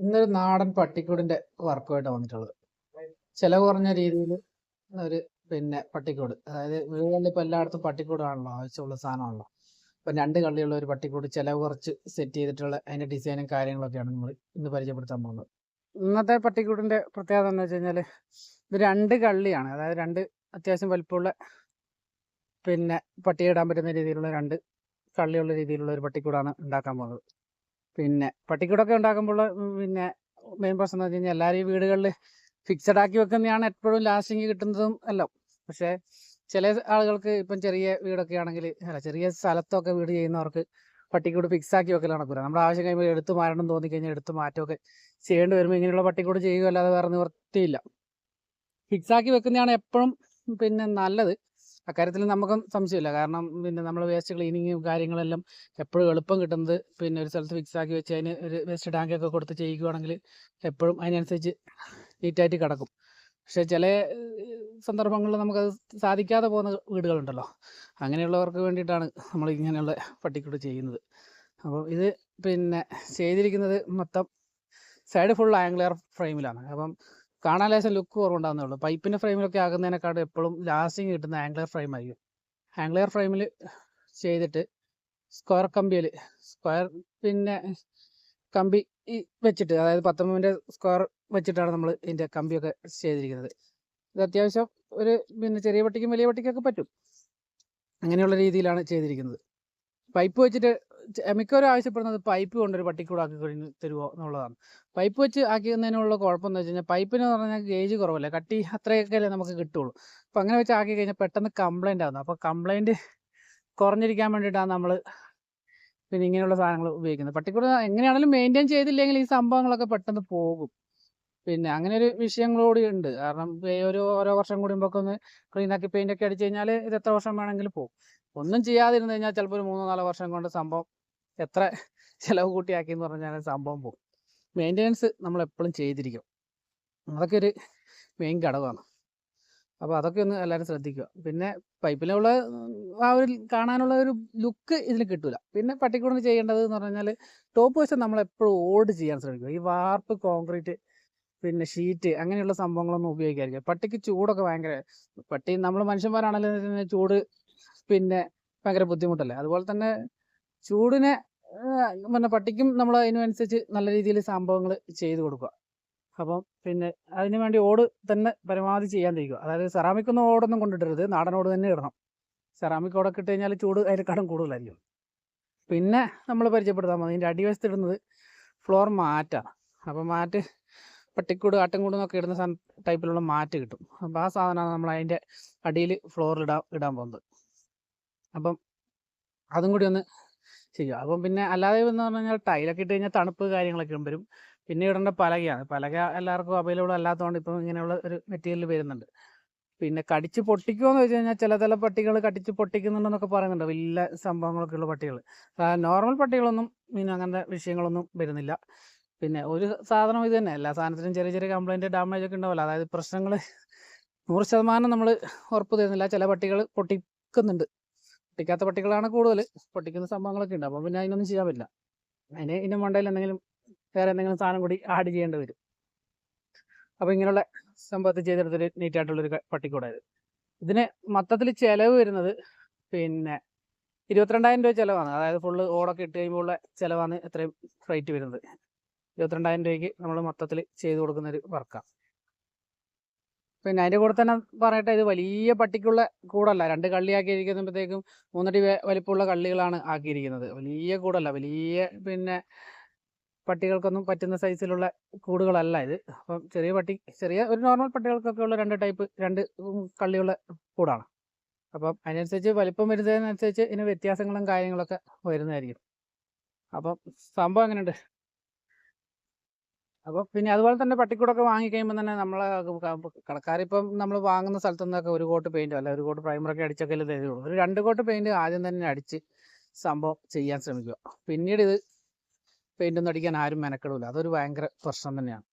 ഇന്നൊരു നാടൻ പട്ടിക്കൂടിന്റെ വർക്കുമായിട്ട് വന്നിട്ടുള്ളത്. ചെലവ് കുറഞ്ഞ രീതിയിൽ ഒരു പട്ടിക്കൂട്. അതായത് വീടുകളിൽ ഇപ്പൊ എല്ലായിടത്തും പട്ടിക്കൂടാണല്ലോ, ആവശ്യമുള്ള സാധനമാണല്ലോ. ഇപ്പൊ 2 കള്ളിയുള്ള ഒരു പട്ടിക്കൂട് ചെലവ് കുറച്ച് സെറ്റ് ചെയ്തിട്ടുള്ള അതിന്റെ ഡിസൈനും കാര്യങ്ങളൊക്കെയാണ് നമ്മൾ ഇന്ന് പരിചയപ്പെടുത്താൻ പോകുന്നത്. ഇന്നത്തെ പട്ടിക്കൂടിന്റെ പ്രത്യേകത എന്ന് വെച്ച് കഴിഞ്ഞാൽ ഇത് 2 കള്ളിയാണ്. അതായത് 2 അത്യാവശ്യം വലിപ്പമുള്ള പട്ടിയിടാൻ പറ്റുന്ന രീതിയിലുള്ള 2 കള്ളിയുള്ള രീതിയിലുള്ള ഒരു പട്ടിക്കൂടാണ് ഉണ്ടാക്കാൻ പോകുന്നത്. പട്ടിക്കൂടൊക്കെ ഉണ്ടാക്കുമ്പോൾ മെയിൻ പ്രശ്നം എന്ന് വെച്ച് കഴിഞ്ഞാൽ എല്ലാവരും ഈ വീടുകളിൽ ഫിക്സഡ് ആക്കി വെക്കുന്നതാണ് എപ്പോഴും ലാസ്റ്റിങ് കിട്ടുന്നതും എല്ലാം. പക്ഷേ ചില ആളുകൾക്ക് ഇപ്പം ചെറിയ വീടൊക്കെ ആണെങ്കിൽ, ചെറിയ സ്ഥലത്തൊക്കെ വീട് ചെയ്യുന്നവർക്ക് പട്ടിക്കൂട് ഫിക്സ് ആക്കി വെക്കൽ നടക്കില്ല. നമ്മുടെ ആവശ്യം കഴിയുമ്പോൾ എടുത്ത് മാറണം തോന്നിക്കഴിഞ്ഞാൽ എടുത്ത് മാറ്റമൊക്കെ ചെയ്യേണ്ടി വരുമ്പോൾ ഇങ്ങനെയുള്ള പട്ടിക്കൂട് ചെയ്യുക അല്ലാതെ വേറെ നിവൃത്തിയില്ല. ഫിക്സ് ആക്കി വെക്കുന്നതാണ് എപ്പോഴും നല്ലത്. അക്കാര്യത്തിൽ നമുക്കും സംശയമില്ല. കാരണം നമ്മൾ വേസ്റ്റ് ക്ലീനിങ്ങും കാര്യങ്ങളെല്ലാം എപ്പോഴും എളുപ്പം കിട്ടുന്നത് ഒരു സ്ഥലത്ത് ഫിക്സ് ആക്കി വെച്ച് അതിന് ഒരു വേസ്റ്റ് ടാങ്കൊക്കെ കൊടുത്ത് ചെയ്യുകയാണെങ്കിൽ എപ്പോഴും അതിനനുസരിച്ച് നീറ്റായിട്ട് കിടക്കും. പക്ഷേ ചില സന്ദർഭങ്ങളിൽ നമുക്കത് സാധിക്കാതെ പോകുന്ന വീടുകളുണ്ടല്ലോ, അങ്ങനെയുള്ളവർക്ക് വേണ്ടിയിട്ടാണ് നമ്മൾ ഇങ്ങനെയുള്ള പട്ടിക്കൂട് ചെയ്യുന്നത്. അപ്പോൾ ഇത് ചെയ്തിരിക്കുന്നത് മൊത്തം സൈഡ് ഫുൾ ആംഗുലർ ഫ്രെയിമിലാണ്. അപ്പം കാണാൻ ലേശം ലുക്ക് കുറവുണ്ടാകുന്നേ ഉള്ളൂ. പൈപ്പിൻ്റെ ഫ്രെയിമിലൊക്കെ ആകുന്നതിനെക്കാളും എപ്പോഴും ലാസ്റ്റിങ് കിട്ടുന്ന ആംഗുലർ ഫ്രെയിം ആയിരിക്കും. ആംഗുലർ ഫ്രെയിമിൽ ചെയ്തിട്ട് സ്ക്വയർ കമ്പിയിൽ കമ്പി വെച്ചിട്ട്, അതായത് 10 mm സ്ക്വയർ വെച്ചിട്ടാണ് നമ്മൾ ഇതിൻ്റെ കമ്പിയൊക്കെ ചെയ്തിരിക്കുന്നത്. ഇത് അത്യാവശ്യം ഒരു ചെറിയ പട്ടിക്കും വലിയ പട്ടിക്കൊക്കെ പറ്റും. അങ്ങനെയുള്ള രീതിയിലാണ് ചെയ്തിരിക്കുന്നത്. പൈപ്പ് വെച്ചിട്ട് മിക്കവരും ആവശ്യപ്പെടുന്നത് പൈപ്പ് കൊണ്ടൊരു പട്ടിക്കൂട് ആക്കി കഴിഞ്ഞ് തരുമോ എന്നുള്ളതാണ്. പൈപ്പ് വെച്ച് ആക്കുന്നതിനുള്ള കുഴപ്പമെന്ന് വെച്ച് കഴിഞ്ഞാൽ പൈപ്പിന് പറഞ്ഞാൽ ഗേജ് കുറവല്ലേ, കട്ടി അത്രയൊക്കെ അല്ലേ നമുക്ക് കിട്ടുള്ളൂ. അപ്പോൾ അങ്ങനെ വെച്ച് ആക്കി കഴിഞ്ഞാൽ പെട്ടെന്ന് കംപ്ലൈൻ്റ് ആകുന്നു. അപ്പോൾ കംപ്ലൈൻറ്റ് കുറഞ്ഞിരിക്കാൻ വേണ്ടിയിട്ടാണ് നമ്മൾ ഇങ്ങനെയുള്ള സാധനങ്ങൾ ഉപയോഗിക്കുന്നത്. പട്ടിക്കൂട് എങ്ങനെയാണെങ്കിലും മെയിൻറ്റെയിൻ ചെയ്തില്ലെങ്കിൽ ഈ സംഭവങ്ങളൊക്കെ പെട്ടെന്ന് പോകും. അങ്ങനെ ഒരു വിഷയങ്ങളൂടി ഉണ്ട്. കാരണം ഓരോ വർഷം കൂടുമ്പോഴൊക്കെ ഒന്ന് ക്ലീനാക്കി പെയിൻ്റൊക്കെ അടിച്ച് കഴിഞ്ഞാൽ ഇത് എത്ര വർഷം വേണമെങ്കിലും പോകും. ഒന്നും ചെയ്യാതിരുന്നു കഴിഞ്ഞാൽ ചിലപ്പോൾ ഒരു 3-4 വർഷം കൊണ്ട് സംഭവം എത്ര ചിലവ് കൂട്ടിയാക്കിയെന്ന് പറഞ്ഞാൽ സംഭവം പോകും. മെയിൻ്റെനൻസ് നമ്മളെപ്പോഴും ചെയ്തിരിക്കും. അതൊക്കെ ഒരു മെയിൻ ഘടകമാണ്. അപ്പോൾ അതൊക്കെ ഒന്ന് എല്ലാവരും ശ്രദ്ധിക്കുക. പൈപ്പിലുള്ള ആ ഒരു കാണാനുള്ള ഒരു ലുക്ക് ഇതിൽ കിട്ടില്ല. പട്ടിക്കൂടിന് ചെയ്യേണ്ടത് എന്ന് പറഞ്ഞാൽ ടോപ്പ് വശം നമ്മളെപ്പോഴും ഓട് ചെയ്യാൻ ശ്രമിക്കുക. ഈ വാർപ്പ് കോൺക്രീറ്റ് ഷീറ്റ് അങ്ങനെയുള്ള സംഭവങ്ങളൊന്നും ഉപയോഗിക്കാതിരിക്കുക. പട്ടിക്ക് ചൂടൊക്കെ ഭയങ്കര, നമ്മൾ മനുഷ്യന്മാരാണെങ്കിലും ചൂട് ഭയങ്കര ബുദ്ധിമുട്ടല്ലേ. അതുപോലെ തന്നെ ചൂടിനെ പട്ടിക്കും നമ്മൾ അതിനനുസരിച്ച് നല്ല രീതിയിൽ സംഭവങ്ങൾ ചെയ്ത് കൊടുക്കുക. അപ്പം അതിന് വേണ്ടി ഓട് തന്നെ പരമാവധി ചെയ്യാൻ തിരിക്കുക. അതായത് സെറാമിക്കൊന്നും ഓടൊന്നും കൊണ്ടിടരുത്, നാടൻ ഓട് തന്നെ ഇടണം. സെറാമിക് ഓടൊക്കെ ഇട്ട് കഴിഞ്ഞാൽ ചൂട് അതിനെക്കാളും കൂടുതലായിരിക്കും. നമ്മൾ പരിചയപ്പെടുത്താൻ മതി, ഇതിൻ്റെ അടിവശത്ത് ഇടുന്നത് ഫ്ലോർ മാറ്റാണ്. അപ്പോൾ മാറ്റ് പട്ടിക്കൂട് ആട്ടിൻകൂട് എന്നൊക്കെ ഇടുന്ന ടൈപ്പിലുള്ള മാറ്റ് കിട്ടും. അപ്പോൾ ആ സാധനമാണ് നമ്മൾ അതിൻ്റെ അടിയിൽ ഫ്ലോറിൽ ഇടാൻ പോകുന്നത്. അപ്പം അതും കൂടി ഒന്ന് ചെയ്യുക. അപ്പം അല്ലാതെ എന്ന് പറഞ്ഞു കഴിഞ്ഞാൽ ടൈലൊക്കെ ഇട്ട് കഴിഞ്ഞാൽ തണുപ്പ് കാര്യങ്ങളൊക്കെ വരും. ഇടേണ്ട പലകയാണ്. പലക എല്ലാവർക്കും അവൈലബിൾ അല്ലാത്തതുകൊണ്ട് ഇപ്പം ഇങ്ങനെയുള്ള ഒരു മെറ്റീരിയൽ വരുന്നുണ്ട്. കടിച്ച് പൊട്ടിക്കുമോ എന്ന് വെച്ച് കഴിഞ്ഞാൽ ചില പട്ടികൾ കടിച്ച് പൊട്ടിക്കുന്നുണ്ടെന്നൊക്കെ പറയുന്നുണ്ട്, വലിയ സംഭവങ്ങളൊക്കെ ഉള്ള പട്ടികൾ. നോർമൽ പട്ടികളൊന്നും അങ്ങനത്തെ വിഷയങ്ങളൊന്നും വരുന്നില്ല. ഒരു സാധനം ഇത് തന്നെ, എല്ലാ സാധനത്തിനും ചെറിയ ചെറിയ കംപ്ലൈൻറ്റ് ഡാമേജ് ഒക്കെ ഉണ്ടാവില്ല. അതായത് പ്രശ്നങ്ങൾ 100% നമ്മൾ ഉറപ്പ് തരുന്നില്ല. ചില പട്ടികൾ പൊട്ടിക്കുന്നുണ്ട്, പൊട്ടിക്കാത്ത പട്ടികളാണ് കൂടുതൽ. പൊട്ടിക്കുന്ന സംഭവങ്ങളൊക്കെ ഉണ്ട്. അപ്പോൾ അതിനൊന്നും ചെയ്യാൻ പറ്റില്ല. ഇതിൻ്റെ മണ്ടയിൽ വേറെ എന്തെങ്കിലും സാധനം കൂടി ആഡ് ചെയ്യേണ്ടി വരും. അപ്പോൾ ഇങ്ങനെയുള്ള സംഭവത്തിൽ ചെയ്തെടുത്തൊരു നീറ്റായിട്ടുള്ളൊരു പട്ടിക്കൂടായത്. ഇതിന് മൊത്തത്തിൽ ചിലവ് വരുന്നത് 22,000 രൂപ ചിലവാണ്. അതായത് ഫുള്ള് ഓടൊക്കെ ഇട്ട് കഴിയുമ്പോൾ ഉള്ള ചിലവാണ് എത്രയും റേറ്റ് വരുന്നത്. 22,000 രൂപയ്ക്ക് നമ്മൾ മൊത്തത്തിൽ ചെയ്ത് കൊടുക്കുന്നൊരു വർക്കാണ്. അതിൻ്റെ കൂടെ തന്നെ പറയട്ടെ, ഇത് വലിയ പട്ടിക്കുള്ള കൂടല്ല. 2 കള്ളി ആക്കിയിരിക്കുമ്പോഴത്തേക്കും 3 അടി വലിപ്പമുള്ള കള്ളികളാണ് ആക്കിയിരിക്കുന്നത്. വലിയ കൂടല്ല, വലിയ പട്ടികൾക്കൊന്നും പറ്റുന്ന സൈസിലുള്ള കൂടുകളല്ല ഇത്. അപ്പം ചെറിയ ഒരു നോർമൽ പട്ടികൾക്കൊക്കെ ഉള്ള 2 ടൈപ്പ് 2 കള്ളിയുള്ള കൂടാണ്. അപ്പം അതിനനുസരിച്ച് വലിപ്പം വരുന്നതിനനുസരിച്ച് ഇതിന് വ്യത്യാസങ്ങളും കാര്യങ്ങളൊക്കെ വരുന്നതായിരിക്കും. അപ്പം സംഭവം എങ്ങനെയുണ്ട്? അപ്പോൾ അതുപോലെ തന്നെ പട്ടിക്കൂടൊക്കെ വാങ്ങിക്കഴിയുമ്പോൾ തന്നെ നമ്മൾ കടക്കാരിപ്പം നമ്മൾ വാങ്ങുന്ന സ്ഥലത്തു നിന്നൊക്കെ ഒരു കോട്ട് പെയിൻറ്റോ അല്ല ഒരു കോട്ട് പ്രൈമറൊക്കെ അടിച്ചൊക്കെ തരുള്ളൂ. ഒരു 2 കോട്ട് പെയിൻറ്റ് ആദ്യം തന്നെ അടിച്ച് സംഭവം ചെയ്യാൻ ശ്രമിക്കുക. പിന്നീട് ഇത് പെയിൻ്റൊന്നും അടിക്കാൻ ആരും മെനക്കെടില്ല. അതൊരു ഭയങ്കര പ്രശ്നം തന്നെയാണ്.